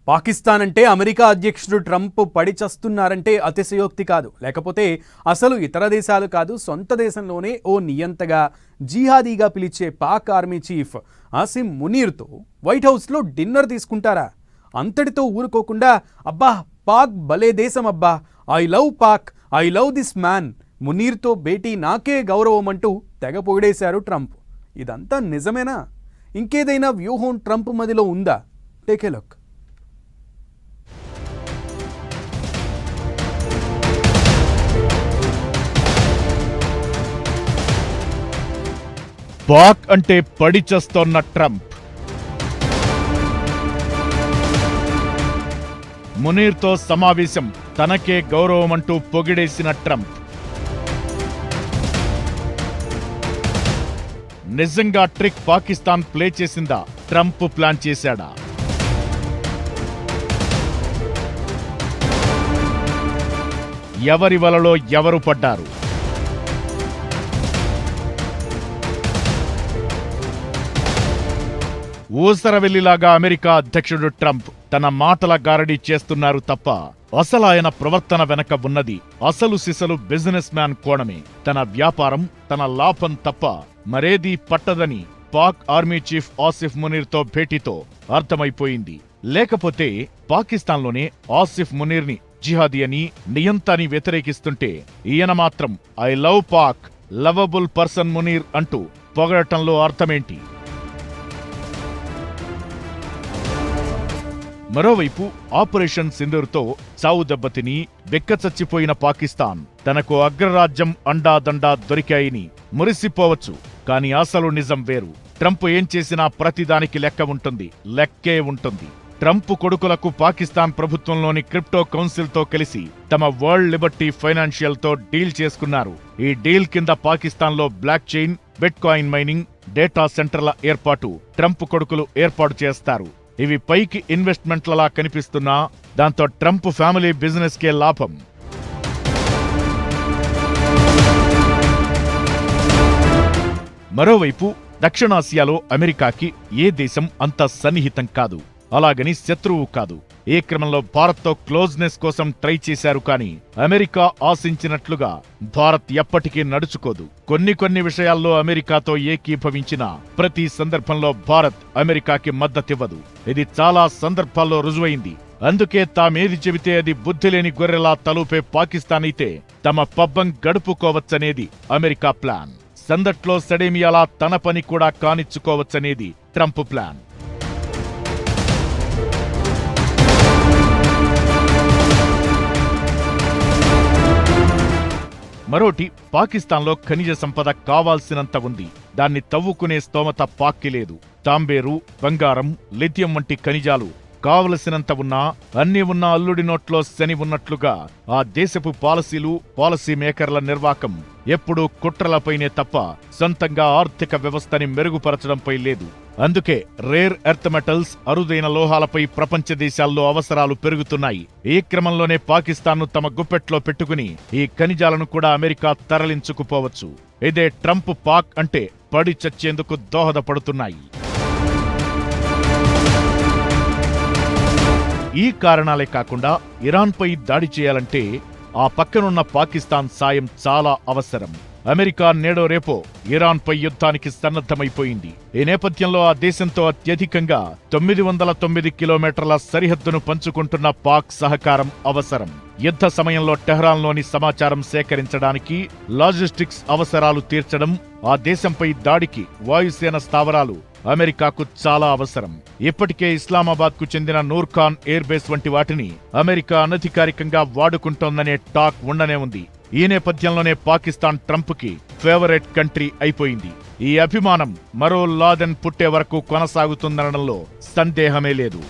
పాకిస్తాన్ అంటే అమెరికా అధ్యక్షుడు ట్రంప్ పడి చస్తున్నారంటే అతిశయోక్తి కాదు. లేకపోతే అసలు ఇతర దేశాలు కాదు, సొంత దేశంలోనే ఓ నియంతగా జిహాదీగా పిలిచే పాక్ ఆర్మీ చీఫ్ ఆసిమ్ మునీర్తో వైట్ హౌస్లో డిన్నర్ తీసుకుంటారా? అంతటితో ఊరుకోకుండా అబ్బా పాక్ భలే దేశం, అబ్బా I love Pak, I love this man, మునీర్తో భేటీ నాకే గౌరవం అంటూ తెగ పొగిడేశారు ట్రంప్. ఇదంతా నిజమేనా? ఇంకేదైనా వ్యూహం ట్రంప్ మదిలో ఉందా? Take a look. పాక్ అంటే పడి చస్తోన్న ట్రంప్, మునీర్తో సమావేశం తనకే గౌరవమంటూ పొగిడేసిన ట్రంప్. నిజంగా ట్రిక్ పాకిస్తాన్ ప్లే చేసిందా? ట్రంప్ ప్లాన్ చేశాడా? ఎవరి వలలో ఎవరు పడ్డారు? ఊసరవెల్లిలాగా అమెరికా అధ్యక్షుడు ట్రంప్ తన మాటల గారడీ చేస్తున్నారు తప్ప అసలు ఆయన ప్రవర్తన వెనక ఉన్నది అసలు సిసలు బిజినెస్ మ్యాన్ కోణమే. తన వ్యాపారం, తన లాభం తప్ప మరేదీ పట్టదని పాక్ ఆర్మీ చీఫ్ ఆసిఫ్ మునీర్తో భేటీతో అర్థమైపోయింది. లేకపోతే పాకిస్తాన్లోనే ఆసిఫ్ మునీర్ని జిహాదీ అని, నియంత అని వ్యతిరేకిస్తుంటే ఈయన మాత్రం I love Pak, lovable person Munir అంటూ పొగడటంలో అర్థమేంటి? మరోవైపు ఆపరేషన్ సింధూర్తో చావు దెబ్బతిని బెక్కచచ్చిపోయిన పాకిస్తాన్ తనకు అగ్రరాజ్యం అండాదండా దొరికాయని మురిసిపోవచ్చు. కాని అసలు నిజం వేరు. ట్రంప్ ఏం చేసినా ప్రతిదానికి లెక్క ఉంటుంది, లెక్కే ఉంటుంది. ట్రంప్ కొడుకులకు పాకిస్తాన్ ప్రభుత్వంలోని క్రిప్టో కౌన్సిల్తో కలిసి తమ వరల్డ్ లిబర్టీ ఫైనాన్షియల్తో డీల్ చేసుకున్నారు. ఈ డీల్ కింద పాకిస్తాన్లో block chain, bit coin mining, data సెంటర్ల ఏర్పాటు ట్రంప్ కొడుకులు ఏర్పాటు చేస్తారు. ఇవి పైకి ఇన్వెస్ట్మెంట్లలా కనిపిస్తున్నా దాంతో ట్రంప్ ఫ్యామిలీ బిజినెస్ కే లాభం. మరోవైపు దక్షిణాసియాలో అమెరికాకి ఏ దేశం అంత సన్నిహితం కాదు, అలాగని శత్రువు కాదు. ఈ క్రమంలో భారత్తో క్లోజ్నెస్ కోసం ట్రై చేశారు. కానీ అమెరికా ఆశించినట్లుగా భారత్ ఎప్పటికీ నడుచుకోదు. కొన్ని విషయాల్లో అమెరికాతో ఏకీభవించిన ప్రతి సందర్భంలో భారత్ అమెరికాకి మద్దతివ్వదు. ఇది చాలా సందర్భాల్లో రుజువైంది. అందుకే తామేది చెబితే అది బుద్ధిలేని గొర్రెలా తలూపే పాకిస్తాన్ అయితే తమ పబ్బం గడుపుకోవచ్చనేది అమెరికా ప్లాన్. సందట్లో సడేమియాలా తన పని కూడా కానిచ్చుకోవచ్చనేది ట్రంప్ ప్లాన్. మరోటి, పాకిస్తాన్లో ఖనిజ సంపద కావాల్సినంత ఉంది. దాన్ని తవ్వుకునే స్తోమత పాక్కి లేదు. తాంబేరు, బంగారం, లిథియం వంటి ఖనిజాలు కావలసినంత ఉన్నా, అన్నీ ఉన్న అల్లుడి నోట్లో శని ఉన్నట్లుగా ఆ దేశపు పాలసీలు, పాలసీ మేకర్ల నిర్వాకం ఎప్పుడూ కుట్రలపైనే తప్ప సొంతంగా ఆర్థిక వ్యవస్థని మెరుగుపరచడంపై లేదు. అందుకే రేర్ ఎర్త్ మెటల్స్, అరుదైన లోహాలపై ప్రపంచ దేశాల్లో అవసరాలు పెరుగుతున్నాయి. ఈ క్రమంలోనే పాకిస్తాన్ను తమ గుప్పెట్లో పెట్టుకుని ఈ ఖనిజాలను కూడా అమెరికా తరలించుకుపోవచ్చు. ఇదే ట్రంప్ పాక్ అంటే పడి చచ్చేందుకు దోహదపడుతున్నాయి. ఈ కారణాలే కాకుండా ఇరాన్పై దాడి చేయాలంటే ఆ పక్కనున్న పాకిస్తాన్ సాయం చాలా అవసరం. అమెరికా నేడో రేపో ఇరాన్పై యుద్ధానికి సన్నద్ధమైపోయింది. ఈ నేపథ్యంలో ఆ దేశంతో అత్యధికంగా 909 కిలోమీటర్ల సరిహద్దును పంచుకుంటున్న పాక్ సహకారం అవసరం. యుద్ధ సమయంలో టెహ్రాన్లోని సమాచారం సేకరించడానికి, లాజిస్టిక్స్ అవసరాలు తీర్చడం, ఆ దేశంపై దాడికి వాయుసేన స్థావరాలు అమెరికాకు చాలా అవసరం. ఇప్పటికే ఇస్లామాబాద్కు చెందిన నూర్ఖాన్ ఎయిర్ బేస్ వంటి వాటిని అమెరికా అనధికారికంగా వాడుకుంటోందనే టాక్ ఉండనే ఉంది. ఈ నేపథ్యంలోనే పాకిస్తాన్ ట్రంప్కి ఫేవరెట్ కంట్రీ అయిపోయింది. ఈ అభిమానం మరో లాదెన్ పుట్టే వరకు కొనసాగుతుందనడంలో సందేహమే లేదు.